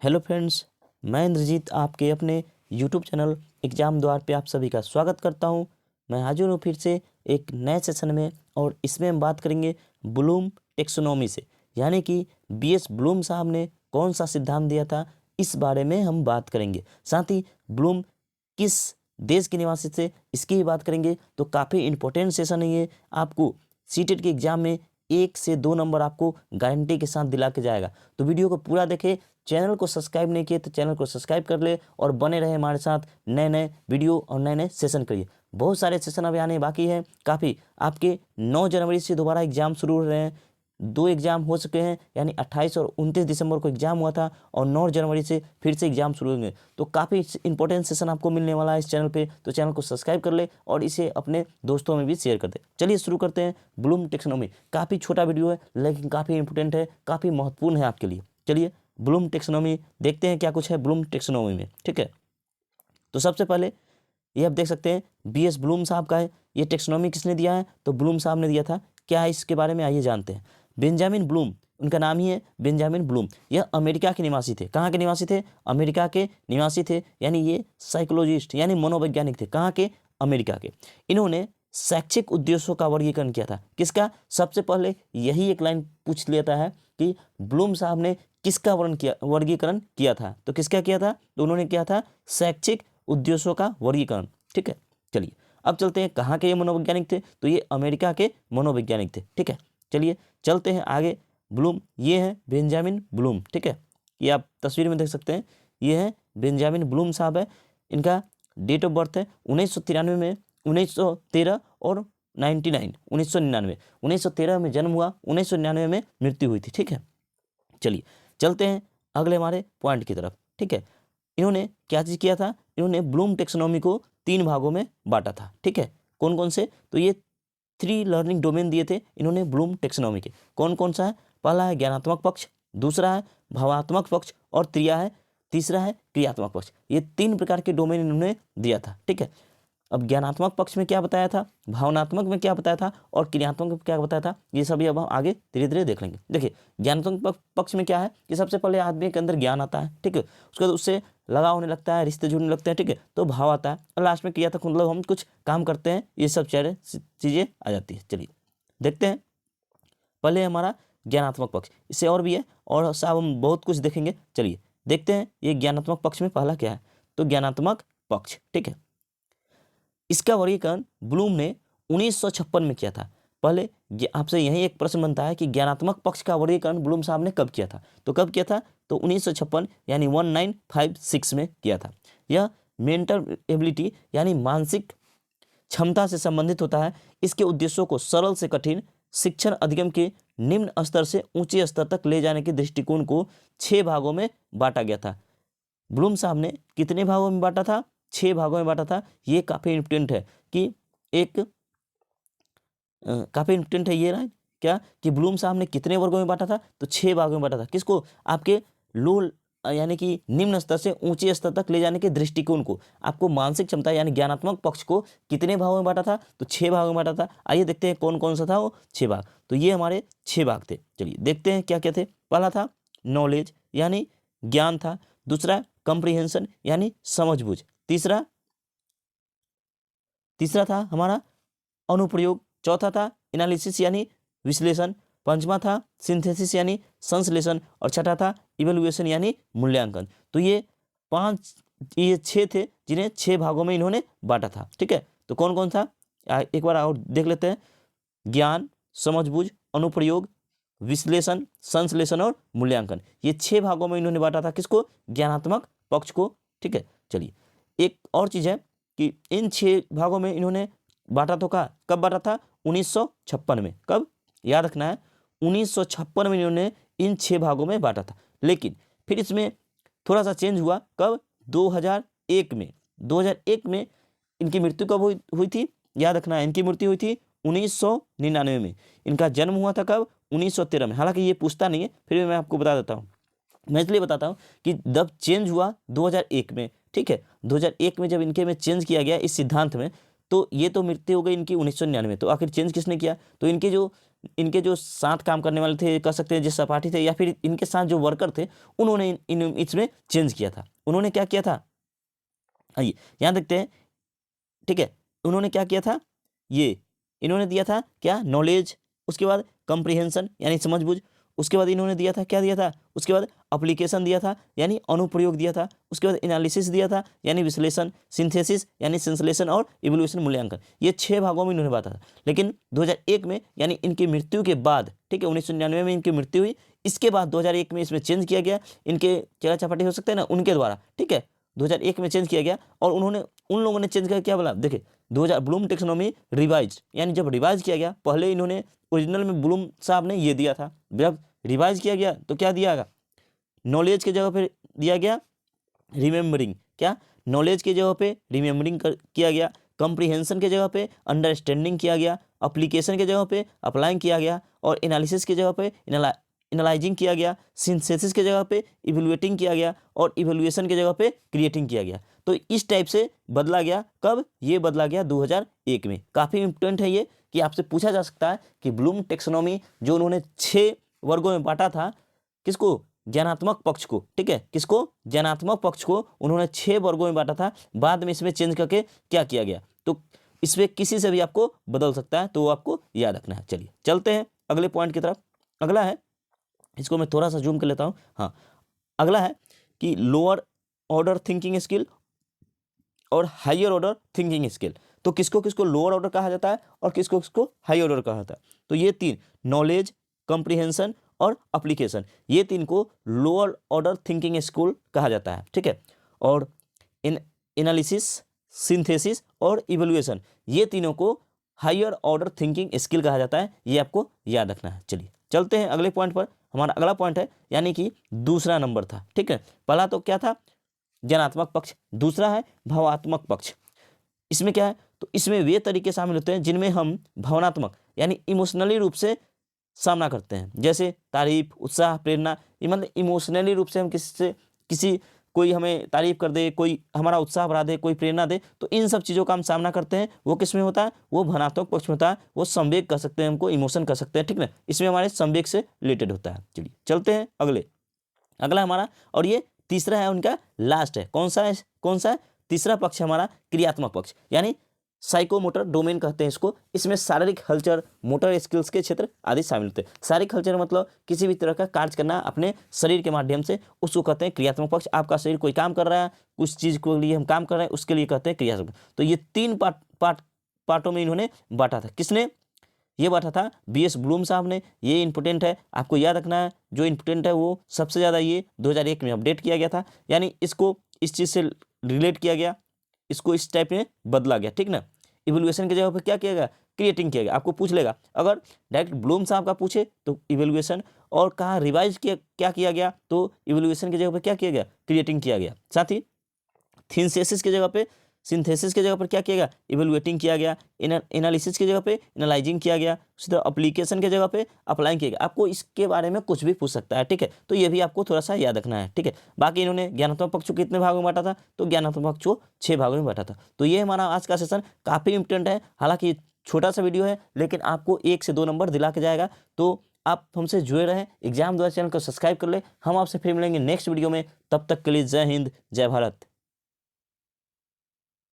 Hello friends, मैं इंद्रजीत आपके अपने यूट्यूब चैनल एग्ज़ाम द्वार पे आप सभी का स्वागत करता हूं। मैं हाजिर हूं फिर से एक नए सेशन में और इसमें हम बात करेंगे ब्लूम टेक्सोनोमी से, यानी कि बीएस ब्लूम साहब ने कौन सा सिद्धांत दिया था, इस बारे में हम बात करेंगे। साथ ही ब्लूम किस देश के निवासी थे, इसकी भी बात करेंगे। तो काफ़ी इंपॉर्टेंट सेशन है ये। आपको सीटेट के एग्ज़ाम में 1 से 2 नंबर आपको गारंटी के साथ दिला के जाएगा। तो वीडियो को पूरा देखें। चैनल को सब्सक्राइब नहीं किए तो चैनल को सब्सक्राइब कर ले और बने रहे हमारे साथ। नए नए वीडियो और नए नए सेशन करिए। बहुत सारे सेशन अभी आने बाकी हैं। काफ़ी आपके 9 जनवरी से दोबारा एग्ज़ाम शुरू हो रहे हैं। 2 एग्ज़ाम हो चुके हैं, यानी 28 और 29 दिसंबर को एग्ज़ाम हुआ था और 9 जनवरी से फिर से एग्ज़ाम शुरू होंगे। तो काफ़ी इंपॉर्टेंट सेशन आपको मिलने वाला है इस चैनल पे। तो चैनल को सब्सक्राइब कर ले और इसे अपने दोस्तों में भी शेयर कर दे। चलिए शुरू करते हैं। ब्लूम टेक्सोनोमी काफ़ी छोटा वीडियो है, लेकिन काफ़ी इंपॉर्टेंट है, काफ़ी महत्वपूर्ण है आपके लिए। चलिए ब्लूम टेक्सोनोमी देखते हैं क्या कुछ है ब्लूम टेक्सोनोमी में। ठीक है, तो सबसे पहले ये आप देख सकते हैं बीएस ब्लूम साहब का है। ये टेक्सोनोमी किसने दिया है? तो ब्लूम साहब ने दिया था। क्या है इसके बारे में, आइए जानते हैं। बेंजामिन ब्लूम, उनका नाम ही है बेंजामिन ब्लूम। यह अमेरिका के निवासी थे। कहाँ के निवासी थे? अमेरिका के निवासी थे, यानी ये साइकोलॉजिस्ट यानी मनोवैज्ञानिक थे। कहाँ के? अमेरिका के। इन्होंने शैक्षिक उद्देश्यों का वर्गीकरण किया था। किसका? सबसे पहले यही एक लाइन पूछ लेता है कि ब्लूम साहब ने किसका वर्गीकरण किया था। तो किसका किया था? तो उन्होंने किया था शैक्षिक उद्देश्यों का वर्गीकरण। ठीक है, चलिए अब चलते हैं। कहाँ के ये मनोवैज्ञानिक थे? तो ये अमेरिका के मनोवैज्ञानिक थे। ठीक है, चलिए चलते हैं आगे। ब्लूम, ये है बेंजामिन ब्लूम। ठीक है, ये आप तस्वीर में देख सकते हैं। ये है बेंजामिन ब्लूम साहब है। इनका डेट ऑफ बर्थ है 1993 में, 1913 और 1999। 1913 में जन्म हुआ, 1999 में मृत्यु हुई थी। ठीक है, चलिए चलते हैं अगले हमारे पॉइंट की तरफ। ठीक है, इन्होंने क्या चीज़ किया था? इन्होंने ब्लूम टेक्सोनोमी को 3 भागों में बांटा था। ठीक है, कौन कौन से? तो ये 3 लर्निंग डोमेन दिए थे इन्होंने ब्लूम टेक्सोनोमी के। कौन कौन सा है? पहला है ज्ञानात्मक पक्ष, दूसरा है भावात्मक पक्ष और तीसरा है क्रियात्मक पक्ष। ये 3 प्रकार के डोमेन इन्होंने दिया था। ठीक है, अब ज्ञानात्मक पक्ष में क्या बताया था, भावनात्मक में क्या बताया था और क्रियात्मक में क्या बताया था, ये सभी अब हम आगे धीरे धीरे देख लेंगे। देखिए ज्ञानात्मक पक्ष में क्या है कि सबसे पहले आदमी के अंदर ज्ञान आता है। ठीक है, उसके बाद उससे लगाव होने लगता है, रिश्ते जुड़ने लगते हैं। ठीक है, तो भाव आता है और लास्ट में क्रियात्मक मतलब हम कुछ काम करते हैं। ये सब चीज़ें आ जाती है। चलिए देखते हैं। पहले हमारा ज्ञानात्मक पक्ष, इससे और भी है और साहब हम बहुत कुछ देखेंगे। चलिए देखते हैं ये ज्ञानात्मक पक्ष में पहला क्या है। तो ज्ञानात्मक पक्ष, ठीक है, इसका वर्गीकरण ब्लूम ने 1956 में किया था। पहले आपसे यही एक प्रश्न बनता है कि ज्ञानात्मक पक्ष का वर्गीकरण ब्लूम साहब ने कब किया था? तो कब किया था? तो 1956 यानी 1956 में किया था। यह मेंटल एबिलिटी यानी मानसिक क्षमता से संबंधित होता है। इसके उद्देश्यों को सरल से कठिन, शिक्षण अधिगम के निम्न स्तर से ऊंचे स्तर तक ले जाने के दृष्टिकोण को 6 भागों में बांटा गया था। ब्लूम साहब ने कितने भागों में बांटा था? 6 भागों में बांटा था। ये काफ़ी इंपॉर्टेंट है कि काफ़ी इंपॉर्टेंट है ये ना, क्या कि ब्लूम साहब ने कितने वर्गों में बांटा था? तो 6 भागों में बांटा था। किसको? आपके लो यानी कि निम्न स्तर से ऊंचे स्तर तक ले जाने के दृष्टिकोण को, आपको मानसिक क्षमता यानी ज्ञानात्मक पक्ष को कितने भागों में बांटा था? तो 6 भागों में बांटा था। आइए देखते हैं कौन कौन सा था वो 6 भाग। तो ये हमारे 6 भाग थे। चलिए देखते हैं क्या क्या थे। पहला था नॉलेज यानी ज्ञान था। दूसरा कंप्रीहेंशन यानी समझबूझ। तीसरा था हमारा अनुप्रयोग। चौथा था एनालिसिस यानी विश्लेषण। पांचवा था सिंथेसिस यानी संश्लेषण और छठा था इवेलुएशन यानी मूल्यांकन। तो ये 6 थे जिन्हें 6 भागों में इन्होंने बांटा था। ठीक है, तो कौन कौन था एक बार और देख लेते हैं। ज्ञान, समझबूझ, अनुप्रयोग, विश्लेषण, संश्लेषण और मूल्यांकन। ये 6 भागों में इन्होंने बांटा था। किसको? ज्ञानात्मक पक्ष को। ठीक है, चलिए एक और चीज़ है कि इन 6 भागों में इन्होंने बांटा तो कब बांटा था? 1956 में। कब? याद रखना है, 1956 में इन्होंने इन 6 भागों में बांटा था। लेकिन फिर इसमें थोड़ा सा चेंज हुआ। कब? 2001 में। 2001 में इनकी मृत्यु कब हुई थी? याद रखना है, इनकी मृत्यु हुई थी 1999 में। इनका जन्म हुआ था कब? 1913 में। हालांकि ये पूछता नहीं है, फिर भी मैं आपको बता देता हूँ। मैं इसलिए बताता हूँ कि जब चेंज हुआ 2001 में, ठीक है, 2001 में जब इनके में चेंज किया गया इस सिद्धांत में, तो ये तो मृत्यु हो गई इनकी 1999 में। तो आखिर चेंज किसने किया? तो इनके जो इनके जो साथ काम करने वाले थे, कह सकते हैं जो सहपाठी थे, या फिर इनके साथ जो वर्कर थे, उन्होंने इसमें चेंज किया था। उन्होंने क्या किया था, आइए यहाँ देखते हैं। ठीक है, उन्होंने क्या किया था, ये इन्होंने दिया था क्या, नॉलेज, उसके बाद कंप्रीहेंशन यानी समझबूझ, उसके बाद इन्होंने दिया था क्या, दिया था उसके बाद एप्लीकेशन दिया था यानी अनुप्रयोग दिया था, उसके बाद एनालिसिस दिया था यानी विश्लेषण, सिंथेसिस यानी संश्लेषण, और इवोल्यूशन मूल्यांकन। ये 6 भागों में इन्होंने बांटा था। लेकिन 2001 में यानी इनकी मृत्यु के बाद, ठीक है, 1999 में इनकी मृत्यु हुई, इसके बाद 2001 में इसमें चेंज किया गया, इनके चेला चपाटी हो सकते हैं ना, उनके द्वारा, ठीक है, 2001 में चेंज किया गया। और उन्होंने, उन लोगों ने चेंज करके क्या बोला, देखिए 2000 ब्लूम टेक्सोनॉमी रिवाइज, यानी जब रिवाइज किया गया, पहले इन्होंने ओरिजिनल में ब्लूम साहब ने ये दिया था, जब रिवाइज किया गया तो क्या दिया गया, नॉलेज की जगह पे दिया गया रिमेम्बरिंग, क्या, नॉलेज की जगह पे रिमेम्बरिंग किया गया, कंप्रीहेंशन की जगह पे अंडरस्टैंडिंग किया गया, एप्लीकेशन की जगह पे अप्लाइंग किया गया, और एनालिसिस की जगह पे एनालाइजिंग किया गया, सिंथेसिस की जगह पे इवेलुएटिंग किया गया, और इवेलुएशन की जगह पे क्रिएटिंग किया गया। तो इस टाइप से बदला गया, कब, ये बदला गया 2001 में। काफ़ी इंपॉर्टेंट है ये, कि आपसे पूछा जा सकता है कि ब्लूम टेक्सोनॉमी जो उन्होंने 6 वर्गों में बांटा था, किसको, ज्ञानात्मक पक्ष को, ठीक है, किसको, ज्ञानात्मक पक्ष को उन्होंने 6 वर्गों में बांटा था, बाद में इसमें चेंज करके क्या किया गया, तो इसमें किसी से भी आपको बदल सकता है, तो वो आपको याद रखना है। चलिए चलते हैं अगले पॉइंट की तरफ। अगला है, इसको मैं थोड़ा सा जूम कर लेता हूँ, हाँ, अगला है कि लोअर ऑर्डर थिंकिंग स्किल और हायर ऑर्डर थिंकिंग स्किल। तो किसको किसको लोअर ऑर्डर कहा जाता है और किसको किसको हाई ऑर्डर कहा जाता है, तो ये 3, नॉलेज, कंप्रीहेंशन और एप्लीकेशन, ये 3 को लोअर ऑर्डर थिंकिंग स्किल कहा जाता है, ठीक है। और एनालिसिस, सिंथेसिस और इवैल्यूएशन, ये तीनों को हायर ऑर्डर थिंकिंग स्किल कहा जाता है, ये आपको याद रखना है। चलिए चलते हैं अगले पॉइंट पर। हमारा अगला पॉइंट है, यानी कि दूसरा नंबर था, ठीक है। पहला तो क्या था, ज्ञानात्मक पक्ष, दूसरा है भावात्मक पक्ष। इसमें क्या है, तो इसमें वे तरीके शामिल होते हैं जिनमें हम भावनात्मक यानी इमोशनली रूप से सामना करते हैं, जैसे तारीफ, उत्साह, प्रेरणा। ये मतलब इमोशनली रूप से हम किसी कोई हमें तारीफ कर दे, कोई हमारा उत्साह बढ़ा दे, कोई प्रेरणा दे, तो इन सब चीज़ों का हम सामना करते हैं। वो किस में होता है, वो भावनात्मक पक्ष में होता है, वो संवेग कह सकते हैं, हमको इमोशन कह सकते हैं, ठीक ना, इसमें हमारे संवेग से रिलेटेड होता है। चलिए चलते हैं अगला हमारा, और ये तीसरा है उनका, लास्ट है, कौन सा है, तीसरा पक्ष है हमारा क्रियात्मक पक्ष, यानी साइकोमोटर डोमेन कहते हैं इसको। इसमें शारीरिक हलचल, मोटर स्किल्स के क्षेत्र आदि शामिल होते हैं। शारीरिक हलचल मतलब किसी भी तरह का कार्य करना अपने शरीर के माध्यम से, उसको कहते हैं क्रियात्मक पक्ष। आपका शरीर कोई काम कर रहा है, कुछ चीज़ के लिए हम काम कर रहे हैं, उसके लिए कहते हैं क्रियात्मक। तो ये 3 पार्टों में इन्होंने बांटा था। किसने ये बांटा था, BS ब्लूम साहब ने। ये इंपॉर्टेंट है, आपको याद रखना है। जो इंपॉर्टेंट है वो सबसे ज़्यादा ये 2001 में अपडेट किया गया था, यानी इसको इस चीज़ से रिलेट किया गया, इसको इस टाइप में बदला गया, ठीक ना। इवैल्यूएशन की जगह पर क्या किया गया, क्रिएटिंग किया गया। आपको पूछ लेगा, अगर डायरेक्ट ब्लूम साहब का पूछे तो इवैल्यूएशन, और कहाँ रिवाइज किया, क्या किया गया, तो इवैल्यूएशन की जगह पर क्या किया गया, क्रिएटिंग किया गया। साथ ही सिंथेसिस की जगह पे, सिंथेसिस की जगह पर क्या किया गया, इवैल्यूएटिंग किया गया। एनालिसिस की जगह पे एनालाइजिंग किया गया। उसी तरह एप्लीकेशन की जगह पे अप्लाइंग किया गया। आपको इसके बारे में कुछ भी पूछ सकता है, ठीक है, तो ये भी आपको थोड़ा सा याद रखना है, ठीक है। बाकी इन्होंने ज्ञानात्मक पक्ष को कितने भागों में बांटा था, तो ज्ञानात्मक पक्ष को 6 भागों में बांटा था। तो ये हमारा आज का सेशन काफ़ी इंपॉर्टेंट है। हालांकि छोटा सा वीडियो है, लेकिन आपको 1 से 2 नंबर दिला के जाएगा। तो आप हमसे जुड़े रहें, एग्जाम द्वारा चैनल को सब्सक्राइब कर ले। हम आपसे फिर मिलेंगे नेक्स्ट वीडियो में, तब तक के लिए जय हिंद, जय भारत।